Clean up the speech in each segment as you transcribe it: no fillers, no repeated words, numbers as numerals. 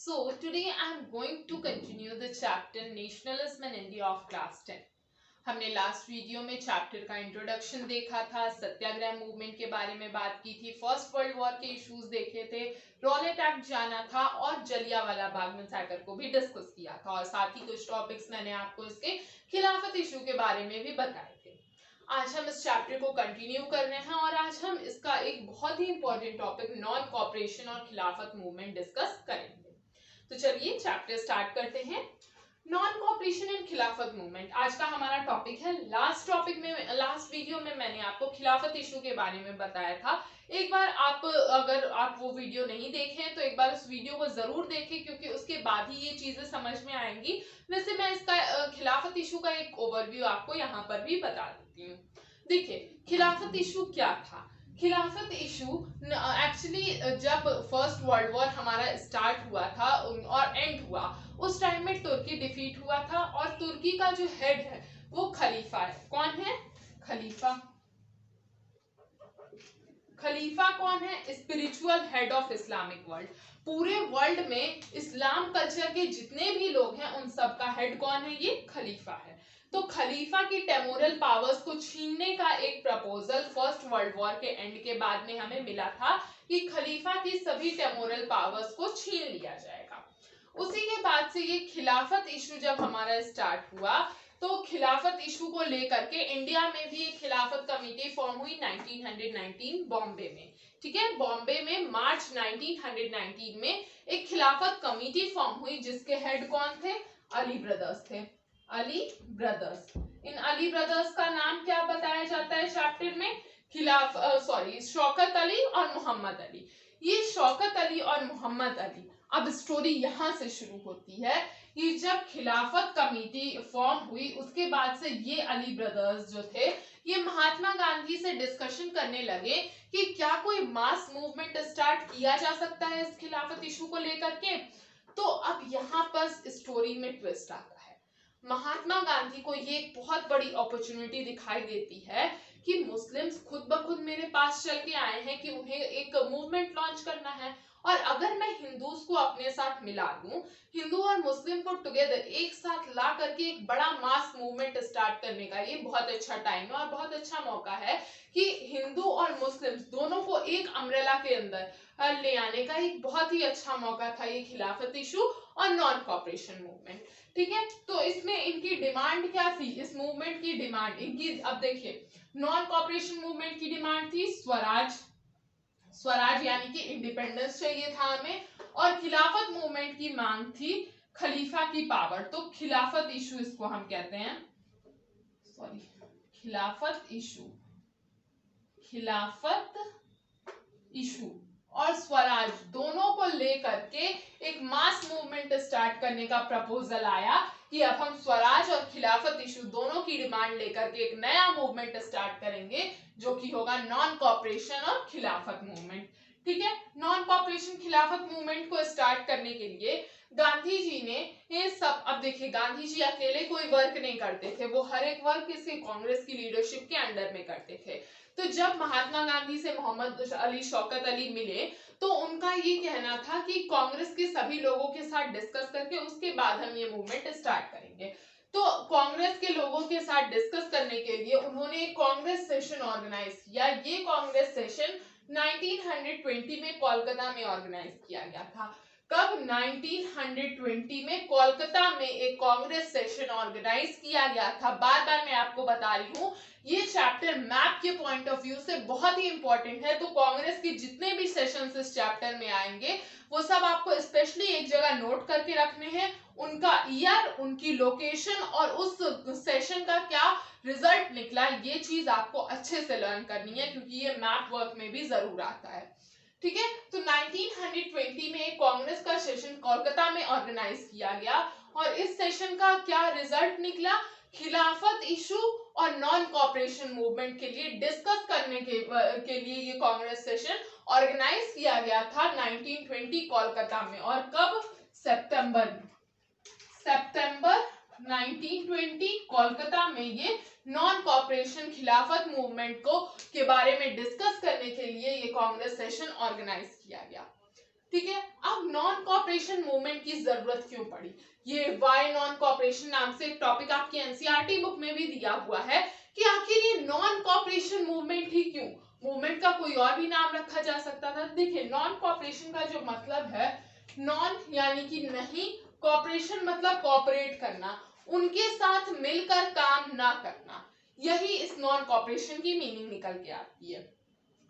So today I am going to continue the chapter Nationalism in India of class 10. हमने last video में chapter का introduction देखा था, सत्याग्रह movement के बारे में बात की थी, फर्स्ट वर्ल्ड वॉर के इश्यूज देखे थे, रॉलेट एक्ट जाना था और जलियांवाला बाग मैसेकर को भी डिस्कस किया था और साथ ही कुछ टॉपिक्स मैंने आपको इसके खिलाफत इशू के बारे में भी बताए थे। आज हम इस चैप्टर को कंटिन्यू कर रहे हैं और आज हम इसका एक बहुत ही इंपॉर्टेंट टॉपिक नॉन कॉपरेशन और खिलाफत मूवमेंट डिस्कस करेंगे। तो चलिए चैप्टर स्टार्ट करते हैं। नॉन कॉपरेशन एंड खिलाफत मूवमेंट आज का हमारा टॉपिक है। लास्ट वीडियो में मैंने आपको खिलाफत इशू के बारे में बताया था। एक बार अगर आप वो वीडियो नहीं देखें तो एक बार उस वीडियो को जरूर देखें, क्योंकि उसके बाद ही ये चीजें समझ में आएंगी। वैसे मैं इसका खिलाफत इशू का एक ओवरव्यू आपको यहाँ पर भी बता देती हूँ। देखिए, खिलाफत इशू क्या था। खिलाफत इशू एक्चुअली जब फर्स्ट वर्ल्ड वॉर हमारा स्टार्ट हुआ था और एंड हुआ, उस टाइम में तुर्की डिफीट हुआ था और तुर्की का जो हेड है वो खलीफा है। कौन है? खलीफा। खलीफा कौन है? Spiritual head of Islamic world. पूरे वर्ल्ड में इस्लाम कल्चर के जितने भी लोग हैं उन सब का हेड कौन है? ये खलीफा है। तो खलीफा की टेम्पोरल पावर्स को छीनने का एक प्रपोजल फर्स्ट वर्ल्ड वॉर के एंड के बाद में हमें मिला था कि खलीफा की सभी टेम्पोरल पावर्स को छीन लिया जाएगा। उसी के बाद से ये खिलाफत इशू जब हमारा स्टार्ट हुआ तो खिलाफत इशू को लेकर के इंडिया में भी एक खिलाफत कमेटी फॉर्म हुई 1919 बॉम्बे में। ठीक है, बॉम्बे में मार्च 1919 में एक खिलाफत कमेटी फॉर्म हुई जिसके हेड कौन थे? अली ब्रदर्स थे। अली ब्रदर्स। इन अली ब्रदर्स का नाम क्या बताया जाता है चैप्टर में? शौकत अली और मोहम्मद अली। ये शौकत अली और मोहम्मद अली, अब स्टोरी यहां से शुरू होती है कि जब खिलाफत कमेटी फॉर्म हुई उसके बाद से ये अली ब्रदर्स जो थे ये महात्मा गांधी से डिस्कशन करने लगे कि क्या कोई मास मूवमेंट स्टार्ट किया जा सकता है इस खिलाफत इशू को लेकर के। तो अब यहाँ पर स्टोरी में ट्विस्ट आता है। महात्मा गांधी को ये एक बहुत बड़ी अपॉर्चुनिटी दिखाई देती है कि मुस्लिम्स खुद ब खुद मेरे पास चल के आए हैं कि उन्हें एक मूवमेंट लॉन्च करना है, और अगर मैं हिंदूज को अपने साथ मिला दूं, हिंदू और मुस्लिम को टुगेदर एक साथ ला करके एक बड़ा मास मूवमेंट स्टार्ट करने का ये बहुत अच्छा टाइम है और बहुत अच्छा मौका है कि हिंदू और मुस्लिम दोनों को एक अम्ब्रेला के अंदर ले आने का एक बहुत ही अच्छा मौका था ये खिलाफत इशू और नॉन कॉपरेशन मूवमेंट। ठीक है, तो इसमें इनकी डिमांड क्या थी? इस मूवमेंट की डिमांड इनकी, अब देखिए, नॉन कॉपरेशन मूवमेंट की डिमांड थी स्वराज। स्वराज यानी कि इंडिपेंडेंस चाहिए था हमें, और खिलाफत मूवमेंट की मांग थी खलीफा की पावर। तो खिलाफत इशू इसको हम कहते हैं, खिलाफत इशू। खिलाफत इशू और स्वराज दोनों को लेकर के एक मास मूवमेंट स्टार्ट करने का प्रपोजल आया कि अब हम स्वराज और खिलाफत इशू दोनों की डिमांड लेकर के एक नया मूवमेंट स्टार्ट करेंगे जो कि होगा नॉन कॉपरेशन और खिलाफत मूवमेंट। ठीक है, नॉन कॉपरेशन खिलाफत मूवमेंट को स्टार्ट करने के लिए गांधी जी ने ये सब, अब देखिए गांधी जी अकेले कोई वर्क नहीं करते थे, वो हर एक वर्क किसी कांग्रेस की लीडरशिप के अंडर में करते थे। तो जब महात्मा गांधी से मोहम्मद अली शौकत अली मिले तो उनका ये कहना था कि कांग्रेस के सभी लोगों के साथ डिस्कस करके उसके बाद हम ये मूवमेंट स्टार्ट करेंगे। तो कांग्रेस के लोगों के साथ डिस्कस करने के लिए उन्होंने एक कांग्रेस सेशन ऑर्गेनाइज किया। ये कांग्रेस सेशन 1920 में कोलकाता में ऑर्गेनाइज किया गया था। कब? 1920 में कोलकाता में एक कांग्रेस सेशन ऑर्गेनाइज किया गया था। बार बार मैं आपको बता रही हूँ ये चैप्टर मैप के पॉइंट ऑफ व्यू से बहुत ही इंपॉर्टेंट है। तो कांग्रेस के जितने भी सेशंस इस चैप्टर में आएंगे वो सब आपको स्पेशली एक जगह नोट करके रखने हैं, उनका ईयर, उनकी लोकेशन और उस सेशन का क्या रिजल्ट निकला, ये चीज आपको अच्छे से लर्न करनी है क्योंकि ये मैप वर्क में भी जरूर आता है। ठीक है, तो 1920 में एक कांग्रेस का सेशन कोलकाता में ऑर्गेनाइज किया गया और इस सेशन का क्या रिजल्ट निकला? खिलाफत इशू और नॉन कॉपरेशन मूवमेंट के लिए डिस्कस करने के लिए ये कांग्रेस सेशन ऑर्गेनाइज किया गया था 1920 कोलकाता में। और कब? सितंबर 1920 कोलकाता में ये नॉन कॉपरेशन खिलाफत मूवमेंट को के बारे में डिस्कस करने के लिए ये कांग्रेस सेशन ऑर्गेनाइज किया गया। ठीक है। अब नॉन कॉपरेशन मूवमेंट की जरूरत क्यों पड़ी, ये वाई नॉन कॉपरेशन नाम से एक टॉपिक आपकी एनसीईआरटी बुक में भी दिया हुआ है कि आखिर ये नॉन कॉपरेशन मूवमेंट ही क्यों, मूवमेंट का कोई और भी नाम रखा जा सकता था। देखिए नॉन कॉपरेशन का जो मतलब है, नॉन यानी कि नहीं, कॉपरेशन मतलब कॉपरेट करना, उनके साथ मिलकर काम ना करना, यही इस नॉन कॉपरेशन की मीनिंग निकल के आती है।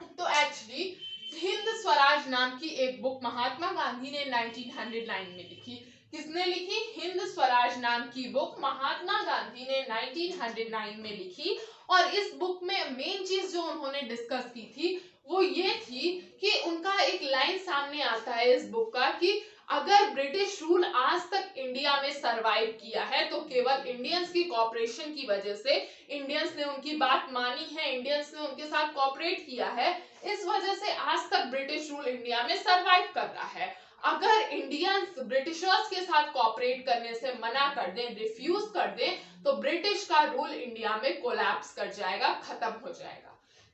तो एक्चुअली हिंद स्वराज नाम की एक बुक महात्मा गांधी ने 1909 में लिखी। किसने लिखी, हिंद स्वराज नाम की बुक महात्मा गांधी ने 1909 में लिखी। और इस बुक में मेन चीज जो उन्होंने डिस्कस की थी वो ये थी कि उनका एक लाइन सामने आता है इस बुक का कि अगर ब्रिटिश रूल आज तक इंडिया में सरवाइव किया है तो केवल इंडियंस की कॉपरेशन की वजह से, इंडियंस ने उनकी बात मानी है, इंडियंस ने उनके साथ कॉपरेट किया है, इस वजह से आज तक ब्रिटिश रूल इंडिया में सरवाइव कर रहा है। अगर इंडियंस ब्रिटिशर्स के साथ कॉपरेट करने से मना कर दें, रिफ्यूज कर दें, तो ब्रिटिश का रूल इंडिया में कोलैप्स कर जाएगा, खत्म हो जाएगा।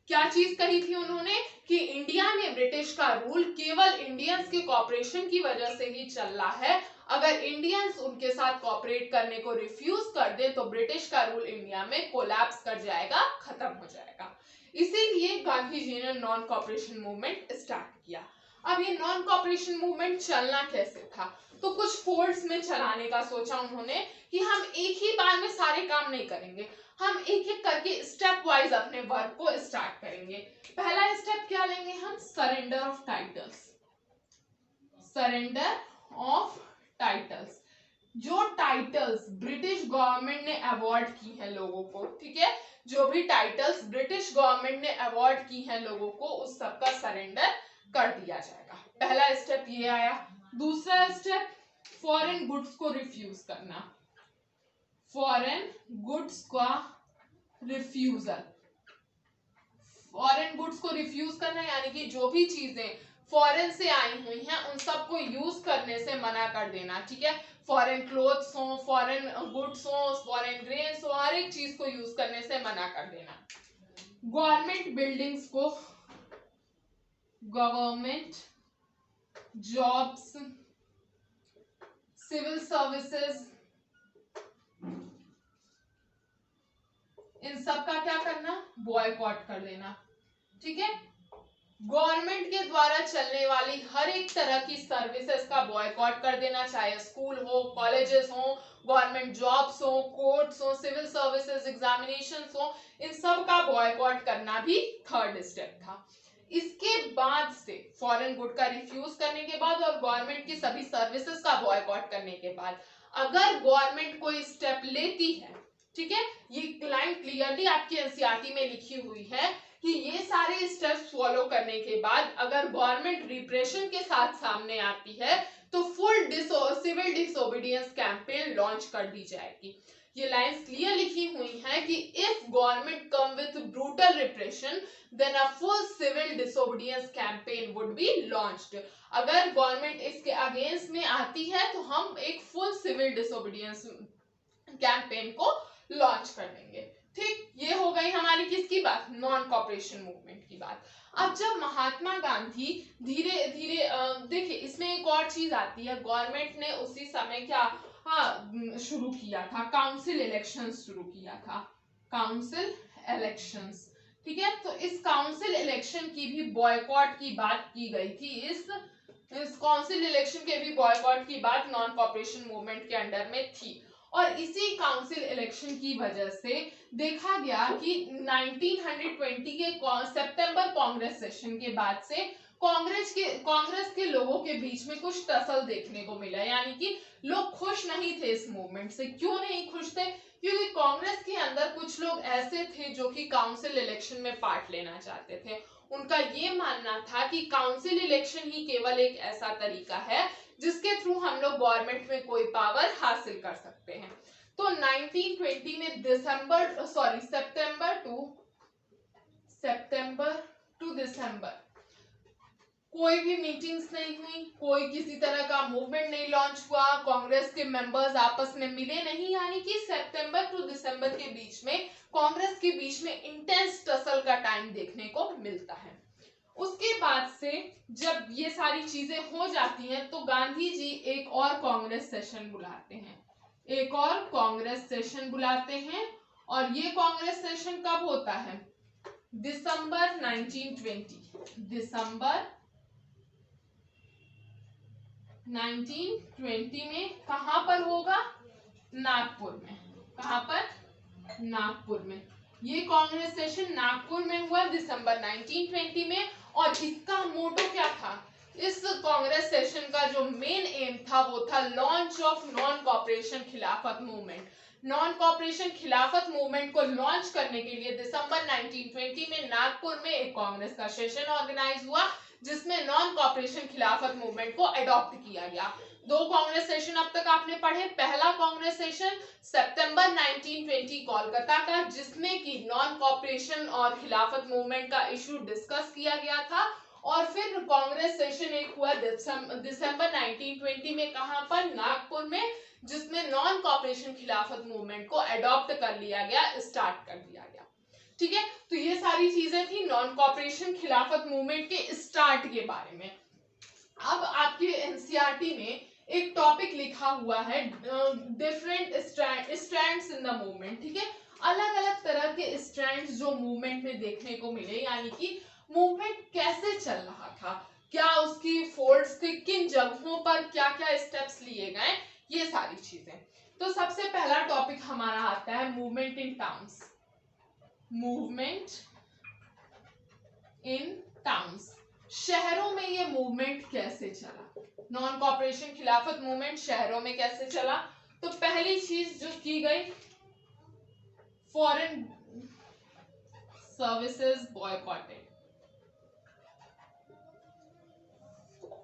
क्या चीज कही थी उन्होंने कि इंडिया में ब्रिटिश का रूल केवल इंडियंस के कॉपरेशन की वजह से ही चल रहा है, अगर इंडियंस उनके साथ कॉपरेट करने को रिफ्यूज कर दे तो ब्रिटिश का रूल इंडिया में कोलैप्स कर जाएगा, खत्म हो जाएगा। इसीलिए गांधी जी ने नॉन कॉपरेशन मूवमेंट स्टार्ट किया। अब ये नॉन कॉपरेशन मूवमेंट चलना कैसे था, तो कुछ फोल्ड्स में चलाने का सोचा उन्होंने कि हम एक ही बार में सारे काम नहीं करेंगे, हम एक एक करके स्टेप वाइज अपने वर्क को स्टार्ट करेंगे। पहला स्टेप क्या लेंगे हम, surrender of titles. Surrender of titles, जो टाइटल्स ब्रिटिश गवर्नमेंट ने अवॉर्ड की है लोगों को, ठीक है, जो भी टाइटल्स ब्रिटिश गवर्नमेंट ने अवॉर्ड की हैं लोगों को, उस सब का सरेंडर कर दिया जाएगा। पहला स्टेप ये आया। दूसरा स्टेप, फॉरेन गुड्स को रिफ्यूज करना, फॉरेन गुड्स का रिफ्यूजल। फॉरेन गुड्स को रिफ्यूज करना यानी कि जो भी चीजें फॉरेन से आई हुई हैं उन सबको यूज करने से मना कर देना, ठीक है। फॉरेन क्लोथ्स हो, फॉरेन गुड्स हो, फॉरेन ग्रेन्स हो, हर एक चीज को यूज करने से मना कर देना। गवर्नमेंट बिल्डिंग्स को, गवर्नमेंट जॉब्स, सिविल सर्विसेज, इन सब का क्या करना, बॉयकॉट कर देना, ठीक है। गवर्नमेंट के द्वारा चलने वाली हर एक तरह की सर्विसेज का बॉयकॉट कर देना, चाहे स्कूल हो, कॉलेजेस हो, गवर्नमेंट जॉब्स हो, कोर्ट्स हो, सिविल सर्विसेज एग्जामिनेशंस हो, इन सब का बॉयकॉट करना भी थर्ड स्टेप था। इसके बाद से फॉरेन गुड का रिफ्यूज करने के बाद और गवर्नमेंट की सभी सर्विसेज का बॉयकॉट करने के बाद अगर गवर्नमेंट कोई स्टेप लेती है, ठीक है, ये लाइन क्लियरली आपकी एनसीईआरटी में लिखी हुई है कि ये सारे स्टेप्स फॉलो करने के बाद अगर गवर्नमेंट रिप्रेशन के साथ सामने आती है तो full civil disobedience campaign launch कर दी जाएगी। ये लाइंस क्लियर लिखी हुई हैं कि if government come with brutal repression then a full civil disobedience campaign would be launched. अगर गवर्नमेंट इसके अगेंस्ट में आती है तो हम एक फुल सिविल डिसोबीडियंस कैंपेन को लॉन्च कर देंगे। ठीक, ये हो गई हमारी किसकी बात, नॉन कॉपरेशन मूवमेंट की बात। अब जब महात्मा गांधी धीरे धीरे देखिए इसमें एक और चीज आती है, गवर्नमेंट ने उसी समय क्या शुरू किया था, काउंसिल इलेक्शंस शुरू किया था, काउंसिल इलेक्शंस, ठीक है। तो इस काउंसिल इलेक्शन की भी बॉयकॉट की बात की गई थी, इस काउंसिल इलेक्शन के भी बॉयकॉट की बात नॉन कॉपरेशन मूवमेंट के अंडर में थी। और इसी काउंसिल इलेक्शन की वजह से देखा गया कि 1920 के सितंबर कांग्रेस सेशन के बाद से कांग्रेस के लोगों के बीच में कुछ टसल देखने को मिला, यानी कि लोग खुश नहीं थे इस मूवमेंट से। क्यों नहीं खुश थे, क्योंकि कांग्रेस के अंदर कुछ लोग ऐसे थे जो कि काउंसिल इलेक्शन में पार्ट लेना चाहते थे। उनका ये मानना था कि काउंसिल इलेक्शन ही केवल एक ऐसा तरीका है जिसके थ्रू हम लोग गवर्नमेंट में कोई पावर हासिल कर सकते हैं। तो 1920 में सितंबर टू दिसंबर कोई भी मीटिंग्स नहीं हुई, कोई किसी तरह का मूवमेंट नहीं लॉन्च हुआ, कांग्रेस के मेंबर्स आपस में मिले नहीं, यानी कि सितंबर टू दिसंबर के बीच में कांग्रेस के बीच में इंटेंस टसल का टाइम देखने को मिलता है। उसके बाद से जब ये सारी चीजें हो जाती हैं तो गांधी जी एक और कांग्रेस सेशन बुलाते हैं, एक और कांग्रेस सेशन बुलाते हैं। और ये कांग्रेस सेशन कब होता है? दिसंबर 1920, दिसंबर 1920 में। कहां पर होगा? नागपुर में। कहां पर? नागपुर में। ये कांग्रेस सेशन नागपुर में हुआ दिसंबर 1920 में। और इसका मोटो क्या था? इस कांग्रेस सेशन का जो मेन एम था वो था लॉन्च ऑफ नॉन कॉपरेशन खिलाफत मूवमेंट। नॉन कॉपरेशन खिलाफत मूवमेंट को लॉन्च करने के लिए दिसंबर 1920 में नागपुर में एक कांग्रेस का सेशन ऑर्गेनाइज हुआ जिसमें नॉन कॉपरेशन खिलाफत मूवमेंट को अडॉप्ट किया गया। दो कांग्रेस सेशन अब तक आपने पढ़े। पहला कांग्रेस सेशन सितंबर 1920 कोलकाता का, जिसमें कि नॉन कॉपरेशन और खिलाफत मूवमेंट का इशू डिस्कस किया गया था। और फिर कांग्रेस सेशन एक हुआ दिसंबर 1920 में। कहां पर? नागपुर में, जिसमें नॉन कॉपरेशन खिलाफत मूवमेंट को अडॉप्ट कर लिया गया, स्टार्ट कर दिया गया। ठीक है, तो ये सारी चीजें थी नॉन कॉपरेशन खिलाफत मूवमेंट के स्टार्ट के बारे में। अब आपके एनसीईआरटी में एक टॉपिक लिखा हुआ है different strands in the movement. ठीक है, अलग अलग तरह के स्ट्रैंड्स जो मूवमेंट में देखने को मिले, यानी कि मूवमेंट कैसे चल रहा था, क्या उसकी फोर्स थे, किन जगहों पर क्या क्या स्टेप्स लिए गए, ये सारी चीजें। तो सबसे पहला टॉपिक हमारा आता है movement in towns. Movement in towns, शहरों में ये मूवमेंट कैसे चला, नॉन कॉपरेशन खिलाफत मूवमेंट शहरों में कैसे चला। तो पहली चीज जो की गई, foreign services boycotted,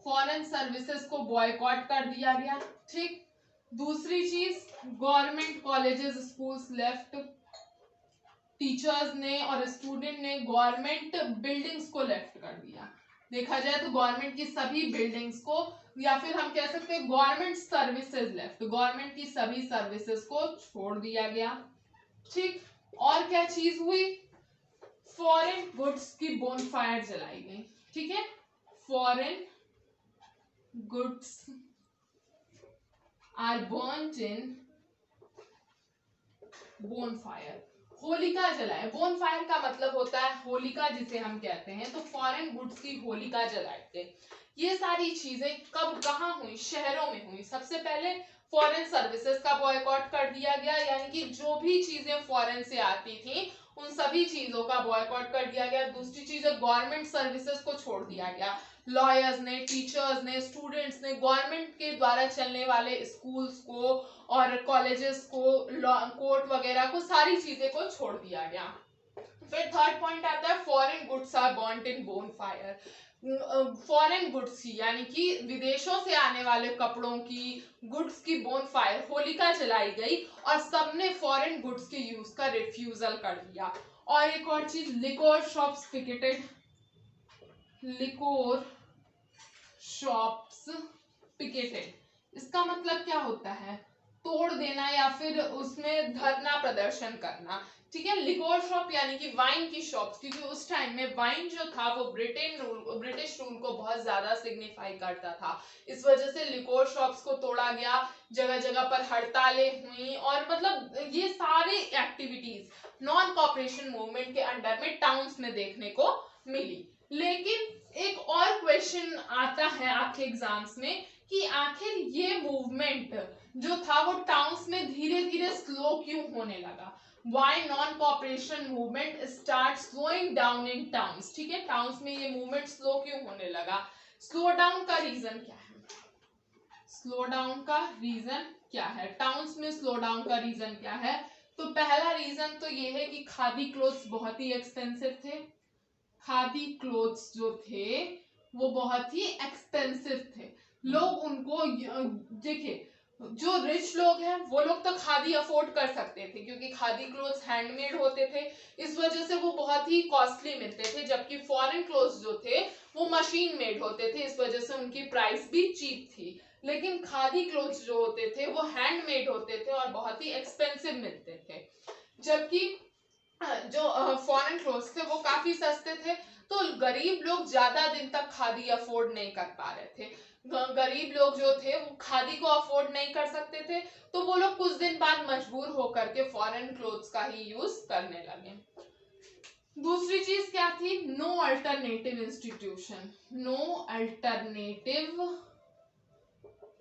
foreign services को बॉयकॉट कर दिया गया। ठीक, दूसरी चीज, government colleges schools left, teachers ने और स्टूडेंट ने गवर्नमेंट बिल्डिंग्स को लेफ्ट कर दिया। देखा जाए तो गवर्नमेंट की सभी बिल्डिंग्स को, या फिर हम कह सकते हैं गवर्नमेंट सर्विसेज लेफ्ट, गवर्नमेंट की सभी सर्विसेज को छोड़ दिया गया। ठीक, और क्या चीज हुई? फॉरेन गुड्स की बोनफायर जलाई गई। ठीक है, foreign goods are burned in bonfire, Holika जलाए। बोनफायर का मतलब होता है होलिका जिसे हम कहते हैं, तो फॉरेन गुड्स की होलिका जलाए थे। ये सारी चीजें कब कहाँ हुई? शहरों में हुई। सबसे पहले फॉरेन सर्विसेज का बॉयकॉट कर दिया गया, यानी कि जो भी चीजें फॉरेन से आती थी उन सभी चीजों का बॉयकॉट कर दिया गया। दूसरी चीज, गवर्नमेंट सर्विसेज को छोड़ दिया गया। लॉयर्स ने, टीचर्स ने, स्टूडेंट्स ने गवर्नमेंट के द्वारा चलने वाले स्कूल्स को और कॉलेजेस को, कोर्ट वगैरह को, सारी चीजें को छोड़ दिया गया। फिर थर्ड पॉइंट आता है foreign goods are burned in bonfire. Foreign goods यानी कि विदेशों से आने वाले कपड़ों की, गुड्स की बोनफायर, होलिका जलाई गई और सबने फॉरेन गुड्स के यूज का रिफ्यूजल कर दिया। और एक और चीज, liquor shops picketed, liquor shops picketed, इसका मतलब क्या होता है? तोड़ देना या फिर उसमें धरना प्रदर्शन करना। ठीक है, लिकोर शॉप यानी कि वाइन की शॉप्स, क्योंकि उस टाइम में वाइन जो था वो ब्रिटिश रूल को बहुत ज्यादा सिग्निफाई करता था। इस वजह से लिकोर शॉप्स को तोड़ा गया, जगह जगह पर हड़तालें हुई, और मतलब ये सारे एक्टिविटीज नॉन कॉपरेशन मूवमेंट के अंडर में टाउन्स में देखने को मिली। लेकिन एक और क्वेश्चन आता है आपके एग्जाम्स में कि आखिर ये मूवमेंट जो था वो टाउन्स में धीरे धीरे स्लो क्यों होने लगा? Why non-cooperation movement start slowing down in towns? ठीक है, टाउन्स में ये मूवमेंट स्लो क्यों होने लगा? स्लो डाउन का रीजन क्या है? स्लो डाउन का रीजन क्या है? टाउन्स में स्लो डाउन का रीजन क्या है? तो पहला रीजन तो ये है कि खादी क्लोथ्स बहुत ही एक्सपेंसिव थे। खादी क्लोथ्स जो थे वो बहुत ही एक्सपेंसिव थे। लोग उनको, देखिए जो रिच लोग हैं वो लोग तो खादी अफोर्ड कर सकते थे क्योंकि खादी क्लोथ्स हैंडमेड होते थे, इस वजह से वो बहुत ही कॉस्टली मिलते थे। जबकि फॉरेन क्लोथ्स जो थे वो मशीन मेड होते थे, इस वजह से उनकी प्राइस भी चीप थी। लेकिन खादी क्लोथ्स जो होते थे वो हैंडमेड होते थे और बहुत ही एक्सपेंसिव मिलते थे। जबकि जो फॉरेन क्लोथ्स थे वो काफी सस्ते थे, तो गरीब लोग ज्यादा दिन तक खादी अफोर्ड नहीं कर पा रहे थे। गरीब लोग जो थे वो खादी को अफोर्ड नहीं कर सकते थे, तो वो लोग कुछ दिन बाद मजबूर होकर के फॉरेन क्लोथ्स का ही यूज करने लगे। दूसरी चीज क्या थी? No alternative institution, no alternative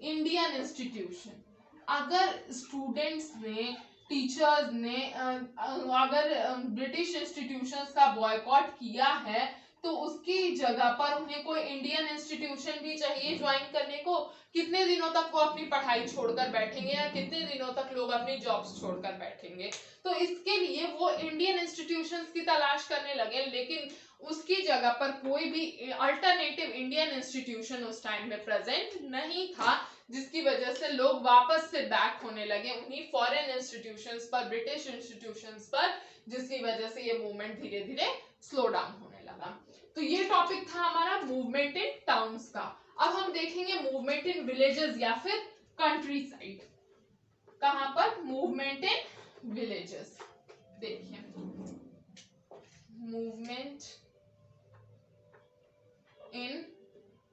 Indian institution. अगर स्टूडेंट्स ने, टीचर्स ने अगर ब्रिटिश इंस्टीट्यूशंस का बॉयकॉट किया है, तो उसकी जगह पर उन्हें कोई इंडियन इंस्टीट्यूशन भी चाहिए ज्वाइन करने को। कितने दिनों तक वो अपनी पढ़ाई छोड़कर बैठेंगे, या कितने दिनों तक लोग अपनी जॉब्स छोड़कर बैठेंगे? तो इसके लिए वो इंडियन इंस्टीट्यूशंस की तलाश करने लगे, लेकिन उसकी जगह पर कोई भी अल्टरनेटिव इंडियन इंस्टीट्यूशन उस टाइम में प्रेजेंट नहीं था, जिसकी वजह से लोग वापस से बैक होने लगे उन्हीं फॉरेन इंस्टीट्यूशंस पर, ब्रिटिश इंस्टीट्यूशंस पर, जिसकी वजह से ये मूवमेंट धीरे धीरे स्लो डाउन होने लगा। तो ये टॉपिक था हमारा मूवमेंट इन टाउन्स का। अब हम देखेंगे मूवमेंट इन विलेजेस या फिर कंट्री साइड। कहां पर? Movement in villages. देखिए, मूवमेंट इन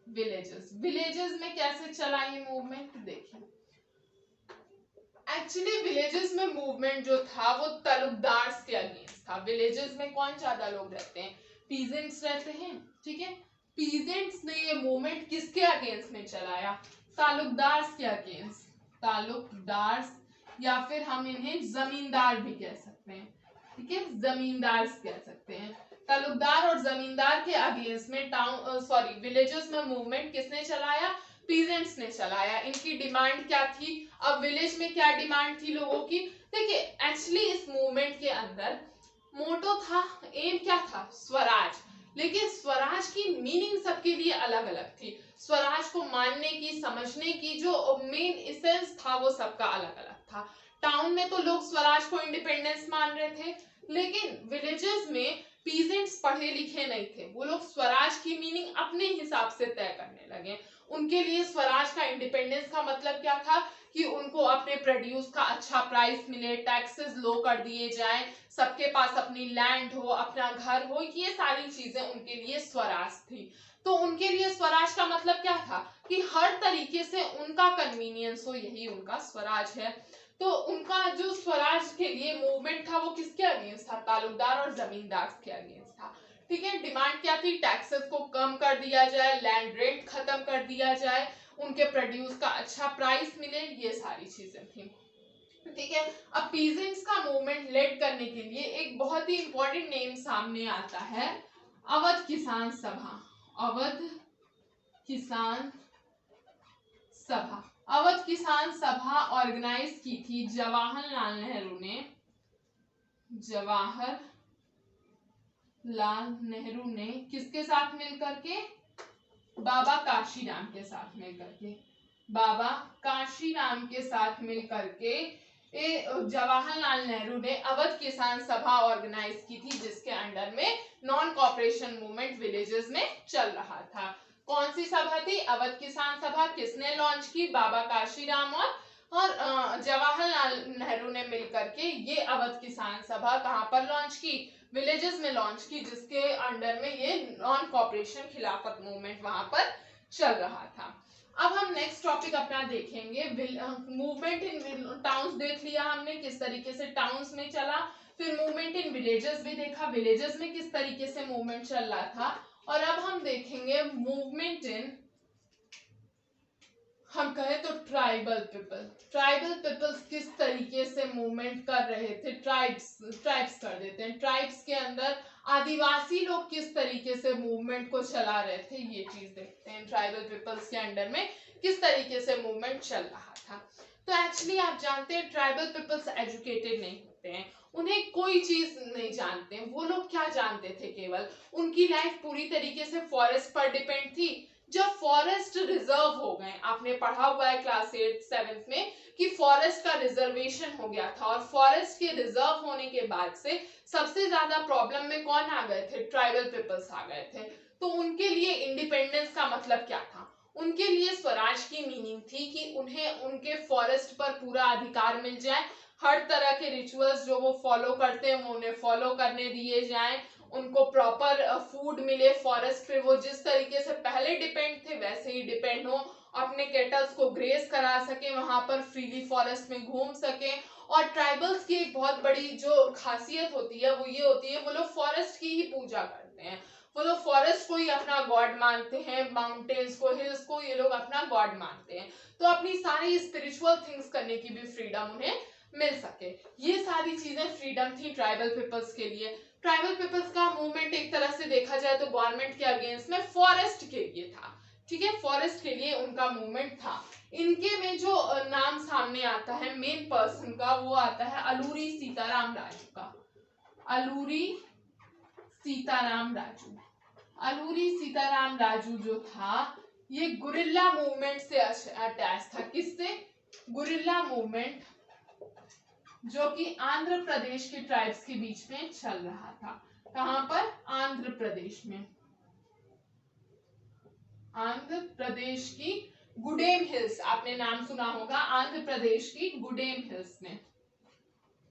विलेजेस, विलेजेस में कैसे चला ये मूवमेंट? देखिए, एक्चुअली विलेजेस में मूवमेंट जो था वो तलुकदार्स के अगेंस्ट था। विलेजेस में कौन ज्यादा लोग रहते हैं? पीजेंट्स रहते हैं, ठीक है। पीजेंट्स ने ये मूवमेंट किसके अगेंस्ट में चलाया? तालुकदार्स के अगेंस्ट। तालुकदार्स, या फिर हम इन्हें जमींदार भी कह सकते हैं, ठीक है, जमींदार कह सकते हैं। तालुकदार और जमींदार के अगेंस्ट में विलेजेस में मूवमेंट किसने चलाया? पीजेंट्स ने चलाया। इनकी डिमांड क्या थी? अब विलेज में क्या डिमांड थी लोगों की? देखिए, एक्चुअली इस मूवमेंट के अंदर मोटो था, एम क्या था? स्वराज। लेकिन स्वराज की मीनिंग सबके लिए अलग अलग थी। स्वराज को मानने की, समझने की जो मेन एसेंस था वो सबका अलग अलग था। टाउन में तो लोग स्वराज को इंडिपेंडेंस मान रहे थे, लेकिन विलेजेस में पीजेंट्स पढ़े लिखे नहीं थे, वो लोग स्वराज की मीनिंग अपने हिसाब से तय करने लगे। उनके लिए स्वराज का इंडिपेंडेंस का मतलब क्या था? कि उनको अपने प्रोड्यूस का अच्छा प्राइस मिले, टैक्सेस लो कर दिए जाएं, सबके पास अपनी लैंड हो, अपना घर हो, ये सारी चीजें उनके लिए स्वराज थी। तो उनके लिए स्वराज का मतलब क्या था? कि हर तरीके से उनका कन्वीनियंस हो, यही उनका स्वराज है। तो उनका जो स्वराज के लिए मूवमेंट था वो किसके अगेंस्ट था? तालुकदार और जमींदार के अगेंस्ट था, ठीक है। डिमांड क्या थी? टैक्सेस को कम कर दिया जाए, लैंड रेंट खत्म कर दिया जाए, उनके प्रोड्यूस का अच्छा प्राइस मिले, ये सारी चीजें थी, ठीक है। अब पीजेंट्स का मूवमेंट लेड करने के लिए एक बहुत ही इंपॉर्टेंट नेम सामने आता है, अवध किसान सभा। अवध किसान सभा। अवध किसान सभा ऑर्गेनाइज की थी जवाहरलाल नेहरू ने। जवाहरलाल नेहरू ने किसके साथ मिलकर के? बाबा काशीराम के साथ मिलकर के। बाबा काशीराम के साथ मिलकर के जवाहरलाल नेहरू ने अवध किसान सभा ऑर्गेनाइज की थी, जिसके अंडर में नॉन कॉपरेशन मूवमेंट विलेजेस में चल रहा था। कौन सी सभा थी? अवध किसान सभा। किसने लॉन्च की? बाबा काशीराम और जवाहरलाल नेहरू ने मिलकर के ये अवध किसान सभा कहां पर लॉन्च की? विलेजेस में लॉन्च की, जिसके अंडर में ये नॉन कॉपरेशन खिलाफत मूवमेंट वहां पर चल रहा था। अब हम नेक्स्ट टॉपिक अपना देखेंगे, मूवमेंट इन टाउन्स देख लिया हमने किस तरीके से टाउन्स में चला, फिर मूवमेंट इन विलेजेस भी देखा, विलेजेस में किस तरीके से मूवमेंट चल रहा था, और अब हम देखेंगे मूवमेंट इन, हम कहें तो ट्राइबल पीपल। ट्राइबल पीपल्स किस तरीके से मूवमेंट कर रहे थे? ट्राइब्स कर देते हैं। ट्राइब्स के अंदर आदिवासी लोग किस तरीके से मूवमेंट को चला रहे थे, ये चीज देखते हैं। ट्राइबल पीपल्स के अंडर में किस तरीके से मूवमेंट चल रहा था। तो एक्चुअली आप जानते हैं ट्राइबल पीपल्स एजुकेटेड नहीं होते हैं, उन्हें कोई चीज नहीं जानते हैं। वो लोग क्या जानते थे? केवल उनकी लाइफ पूरी तरीके से फॉरेस्ट पर डिपेंड थी। जब फॉरेस्ट रिजर्व हो गए, आपने पढ़ा हुआ है क्लास 8 7 में कि फॉरेस्ट का रिजर्वेशन हो गया था, और फॉरेस्ट के रिजर्व होने के बाद से सबसे ज्यादा प्रॉब्लम में कौन आ गए थे? ट्राइबल पीपल्स आ गए थे। तो उनके लिए इंडिपेंडेंस का मतलब क्या था? उनके लिए स्वराज की मीनिंग थी कि उन्हें उनके फॉरेस्ट पर पूरा अधिकार मिल जाए, हर तरह के रिचुअल्स जो वो फॉलो करते हैं वो उन्हें फॉलो करने दिए जाएं, उनको प्रॉपर फूड मिले, फॉरेस्ट पे वो जिस तरीके से पहले डिपेंड थे वैसे ही डिपेंड हो, अपने केटल्स को ग्रेस करा सके, वहां पर फ्रीली फॉरेस्ट में घूम सके। और ट्राइबल्स की एक बहुत बड़ी जो खासियत होती है वो ये होती है, वो लोग फॉरेस्ट की ही पूजा करते हैं, वो लोग फॉरेस्ट को ही अपना गॉड मानते हैं, माउंटेन्स को, हिल्स को ये लोग अपना गॉड मानते हैं, तो अपनी सारी स्पिरिचुअल थिंग्स करने की भी फ्रीडम उन्हें मिल सके। ये सारी चीजें फ्रीडम थी ट्राइबल पीपल्स के लिए। ट्राइबल पीपल्स का मूवमेंट एक तरह से देखा जाए तो गवर्नमेंट के अगेंस्ट में फॉरेस्ट के लिए था, ठीक है, फॉरेस्ट के लिए उनका मूवमेंट था। इनके में जो नाम सामने आता है मेन पर्सन का, वो आता है अलूरी सीताराम राजू का। अलूरी सीताराम राजू, अलूरी सीताराम राजू जो था ये गुरिल्ला मूवमेंट से अटैच था। किससे? गुरिल्ला मूवमेंट, जो कि आंध्र प्रदेश के ट्राइब्स के बीच में चल रहा था। कहां पर? आंध्र प्रदेश में, आंध्र प्रदेश की गुडेम हिल्स, आपने नाम सुना होगा, आंध्र प्रदेश की गुडेम हिल्स में,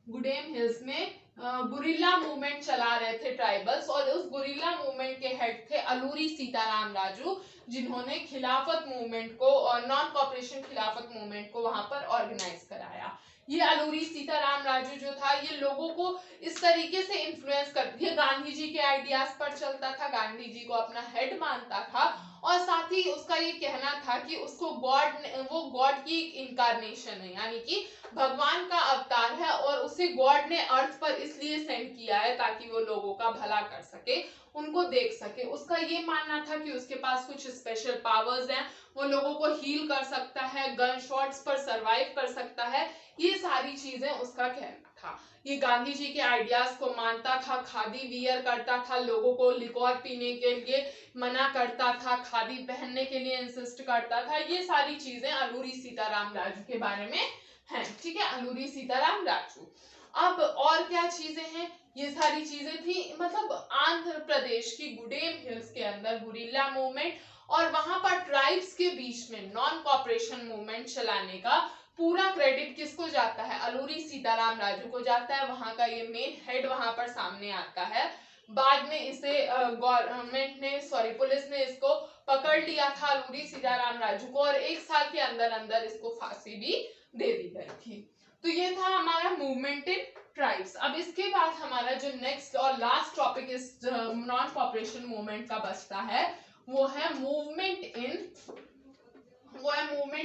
गुडेम हिल्स में गुरिल्ला मूवमेंट चला रहे थे ट्राइबल्स, और उस गुरिल्ला मूवमेंट के हेड थे अलूरी सीताराम राजू, जिन्होंने खिलाफत मूवमेंट को और नॉन कॉपरेशन खिलाफत मूवमेंट को वहां पर ऑर्गेनाइज कराया। ये अलूरी सीताराम राजू जो था ये लोगों को इस तरीके से इन्फ्लुएंस कर, ये गांधी जी के आइडियाज पर चलता था, गांधी जी को अपना हेड मानता था, और साथ ही उसका ये कहना था कि उसको गॉड, वो गॉड की एक इनकारनेशन है, यानी कि भगवान का अवतार है, और उसे गॉड ने अर्थ पर इसलिए सेंड किया है ताकि वो लोगों का भला कर सके, उनको देख सके। उसका ये मानना था कि उसके पास कुछ स्पेशल पावर्स हैं, वो लोगों को हील कर सकता है, गन शॉट्स पर सरवाइव कर सकता है, ये सारी चीजें उसका कहना था। ये गांधी जी के आइडियाज को मानता था, खादी वियर करता था, लोगों को लिक्वर पीने के लिए मना करता था, खादी पहनने के लिए इंसिस्ट करता था। ये सारी चीजें अलूरी सीताराम राजू के बारे में हैं, ठीक है, अलूरी सीताराम राजू। अब और क्या चीजें हैं? ये सारी चीजें थी, मतलब आंध्र प्रदेश की गुडेम हिल्स के अंदर गुरिल्ला मूवमेंट, और वहां पर ट्राइब्स के बीच में नॉन कॉपरेशन मूवमेंट चलाने का पूरा क्रेडिट किसको जाता है? अलूरी सीताराम राजू को जाता है। वहां का ये मेन हेड वहां पर सामने आता है। बाद में इसे गवर्नमेंट ने, सॉरी पुलिस ने इसको पकड़ लिया था अलूरी सीताराम राजू को, और 1 साल के अंदर अंदर इसको फांसी भी दे दी गई थी। तो ये था हमारा मूवमेंट इन ट्राइब्स। अब इसके बाद हमारा जो नेक्स्ट और लास्ट टॉपिक इस नॉन कॉपरेशन मूवमेंट का बचता है वो है मूवमेंट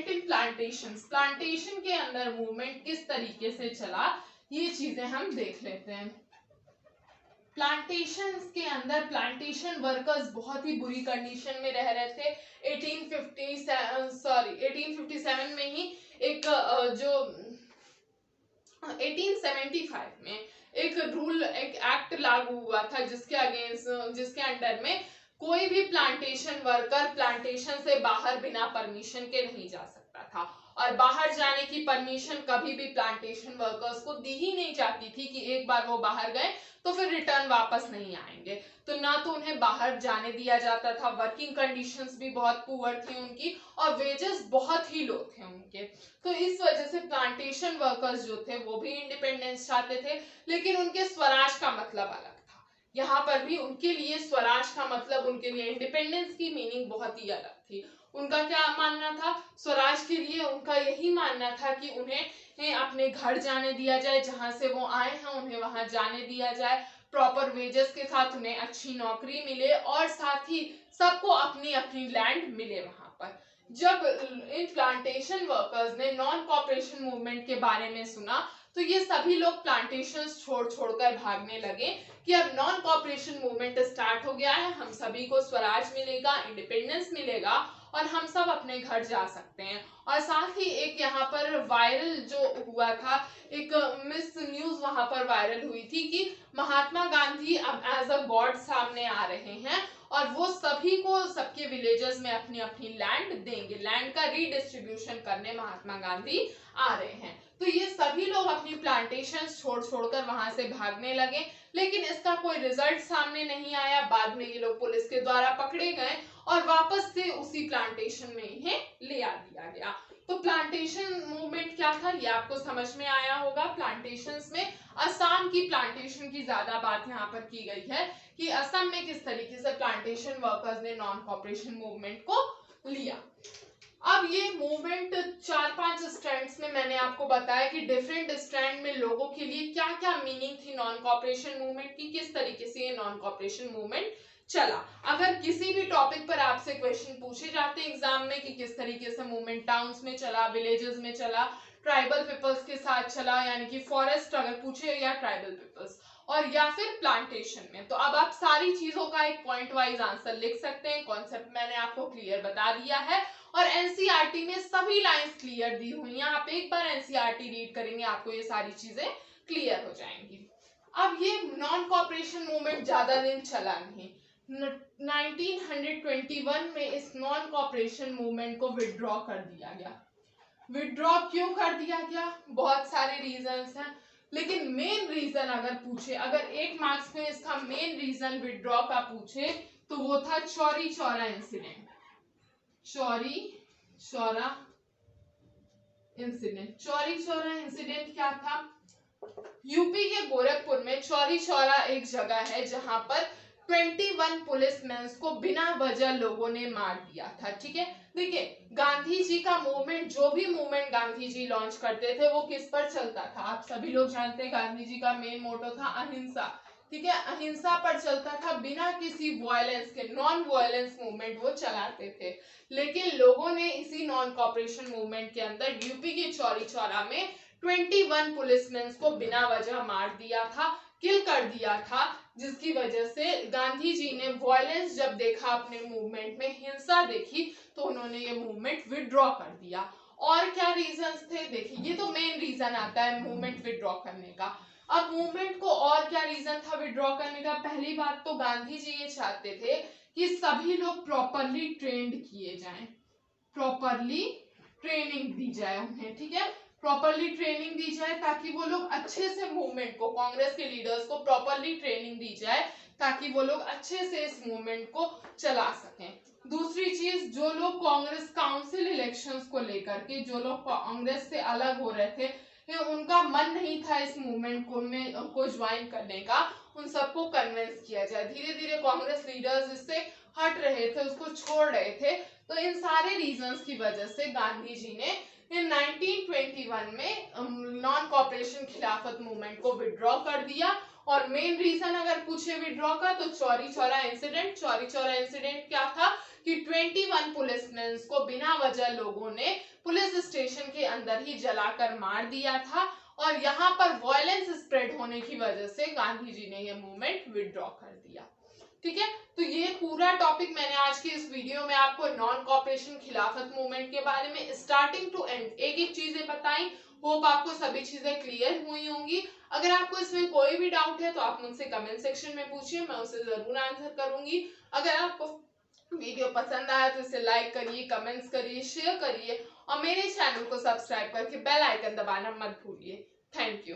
इन प्लांटेशन। प्लांटेशन के अंदर मूवमेंट किस तरीके से चला, ये चीजें हम देख लेते हैं। प्लांटेशन के अंदर प्लांटेशन वर्कर्स बहुत ही बुरी कंडीशन में रह रहे थे। 1857 में ही एक जो 1875 में एक रूल, एक एक्ट लागू हुआ था जिसके अगेंस्ट, जिसके अंडर में कोई भी प्लांटेशन वर्कर प्लांटेशन से बाहर बिना परमिशन के नहीं जा सकता था, और बाहर जाने की परमिशन कभी भी प्लांटेशन वर्कर्स को दी ही नहीं जाती थी कि एक बार वो बाहर गए तो फिर रिटर्न वापस नहीं आएंगे। तो ना तो उन्हें बाहर जाने दिया जाता था, वर्किंग कंडीशंस भी बहुत पुअर थी उनकी, और वेजेस बहुत ही लो थे उनके। तो इस वजह से प्लांटेशन वर्कर्स जो थे वो भी इंडिपेंडेंस चाहते थे, लेकिन उनके स्वराज का मतलब अलग था। यहाँ पर भी उनके लिए स्वराज का मतलब, उनके लिए इंडिपेंडेंस की मीनिंग बहुत ही अलग थी। उनका क्या मानना था? स्वराज के लिए उनका यही मानना था कि उन्हें अपने घर जाने दिया जाए, जहां से वो आए हैं उन्हें वहां जाने दिया जाए, प्रॉपर वेजेस के साथ उन्हें अच्छी नौकरी मिले, और साथ ही सबको अपनी अपनी लैंड मिले वहां पर। जब इन प्लांटेशन वर्कर्स ने नॉन कॉपरेशन मूवमेंट के बारे में सुना तो ये सभी लोग प्लांटेशन छोड़कर भागने लगे कि अब नॉन कॉपरेशन मूवमेंट स्टार्ट हो गया है, हम सभी को स्वराज मिलेगा, इंडिपेंडेंस मिलेगा, और हम सब अपने घर जा सकते हैं। और साथ ही एक यहाँ पर वायरल जो हुआ था, एक मिस न्यूज वहां पर वायरल हुई थी कि महात्मा गांधी अब एज अ गॉड सामने आ रहे हैं, और वो सभी को सबके विलेजेस में अपनी अपनी लैंड देंगे, लैंड का रीडिस्ट्रीब्यूशन करने महात्मा गांधी आ रहे हैं। तो ये सभी लोग अपनी प्लांटेशन छोड़कर वहां से भागने लगे, लेकिन इसका कोई रिजल्ट सामने नहीं आया। बाद में ये लोग पुलिस के द्वारा पकड़े गए और वापस से उसी प्लांटेशन में इन्हें ले आ दिया गया। तो प्लांटेशन मूवमेंट क्या था ये आपको समझ में आया होगा। प्लांटेशंस में असम की प्लांटेशन की ज्यादा बात यहाँ पर की गई है कि असम में किस तरीके से प्लांटेशन वर्कर्स ने नॉन कॉपरेशन मूवमेंट को लिया। अब ये मूवमेंट 4-5 स्ट्रैंड्स में मैंने आपको बताया कि डिफरेंट स्ट्रैंड में लोगों के लिए क्या क्या मीनिंग थी नॉन कॉपरेशन मूवमेंट की, किस तरीके से ये नॉन कॉपरेशन मूवमेंट चला। अगर किसी भी टॉपिक पर आपसे क्वेश्चन पूछे जाते हैं एग्जाम में कि किस तरीके से मूवमेंट टाउन्स में चला, विलेजेस में चला, ट्राइबल पीपल्स के साथ चला, यानी कि फॉरेस्ट अगर पूछे या ट्राइबल पीपल्स, और या फिर प्लांटेशन में, तो अब आप सारी चीजों का एक पॉइंट वाइज आंसर लिख सकते हैं। कॉन्सेप्ट मैंने आपको क्लियर बता दिया है और एनसीईआरटी में सभी लाइंस क्लियर दी हुई हैं। आप एक बार एनसीईआरटी रीड करेंगे आपको ये सारी चीजें क्लियर हो जाएंगी। अब ये नॉन कॉपरेशन मूवमेंट ज्यादा दिन चला नहीं। 1921 में इस नॉन कॉपरेशन मूवमेंट को विड्रॉ कर दिया गया। विड्रॉ क्यों कर दिया गया? बहुत सारे रीजंस हैं, लेकिन मेन रीजन अगर पूछे, अगर 1 मार्क्स में इसका मेन रीजन विड्रॉ का पूछे तो वो था Chauri Chaura incident. Chauri Chaura incident, Chauri Chaura incident क्या था? यूपी के गोरखपुर में चौरी चौरा एक जगह है जहां पर 21 पुलिसमैन को बिना वजह लोगों ने मार दिया था। ठीक है, देखिए गांधी जी का मूवमेंट, जो भी मूवमेंट गांधी जी लॉन्च करते थे वो किस पर चलता था? आप सभी लोग जानते हैं गांधी जी का मेन मोटो था अहिंसा। ठीक है, अहिंसा पर चलता था, बिना किसी वायलेंस के नॉन वायलेंस मूवमेंट वो चलाते थे। लेकिन लोगों ने इसी नॉन कॉपरेशन मूवमेंट के अंदर यूपी के चौरी चौरा में 21 पुलिसमैन को बिना वजह मार दिया था, किल कर दिया था, जिसकी वजह से गांधी जी ने वायलेंस जब देखा अपने मूवमेंट में, हिंसा देखी, तो उन्होंने ये मूवमेंट विड्रॉ कर दिया। और क्या रीजंस थे? देखिए ये तो मेन रीजन आता है मूवमेंट विड्रॉ करने का। अब मूवमेंट को और क्या रीजन था विड्रॉ करने का? पहली बात तो गांधी जी ये चाहते थे कि सभी लोग प्रॉपरली ट्रेंड किए जाएं, प्रॉपरली ट्रेनिंग दी जाए उन्हें। ठीक है, प्रॉपरली ट्रेनिंग दी जाए ताकि वो लोग अच्छे से मूवमेंट को, कांग्रेस के लीडर्स को प्रॉपरली ट्रेनिंग दी जाए ताकि वो लोग अच्छे से इस मूवमेंट को चला सकें। दूसरी चीज, जो लोग कांग्रेस काउंसिल इलेक्शंस को लेकर के, जो लोग कांग्रेस से अलग हो रहे थे, उनका मन नहीं था इस मूवमेंट को ज्वाइन करने का, उन सबको कन्विंस किया जाए। धीरे धीरे कांग्रेस लीडर्स इससे हट रहे थे, उसको छोड़ रहे थे। तो इन सारे रीजंस की वजह से गांधी जी ने 1921 में नॉन कॉपरेशन खिलाफत मूवमेंट को विड्रॉ कर दिया। और मेन रीजन अगर पूछे विड्रॉ का तो चौरी चौरा इंसिडेंट। चौरी चौरा इंसिडेंट क्या था कि 21 पुलिसमैन को बिना वजह लोगों ने पुलिस स्टेशन के अंदर ही जलाकर मार दिया था, और यहाँ पर वायलेंस स्प्रेड होने की वजह से गांधी जी ने यह मूवमेंट विड्रॉ कर दिया। ठीक है, तो ये पूरा टॉपिक मैंने आज के इस वीडियो में आपको नॉन कॉपरेशन खिलाफत मूवमेंट के बारे में स्टार्टिंग टू एंड एक एक चीजें बताई। होप आपको सभी चीजें क्लियर हुई होंगी। अगर आपको इसमें कोई भी डाउट है तो आप मुझसे कमेंट सेक्शन में पूछिए, मैं उसे जरूर आंसर करूंगी। अगर आपको वीडियो पसंद आया तो इसे लाइक करिए, कमेंट्स करिए, शेयर करिए और मेरे चैनल को सब्सक्राइब करके बेल आइकन दबाना मत भूलिए। Thank you.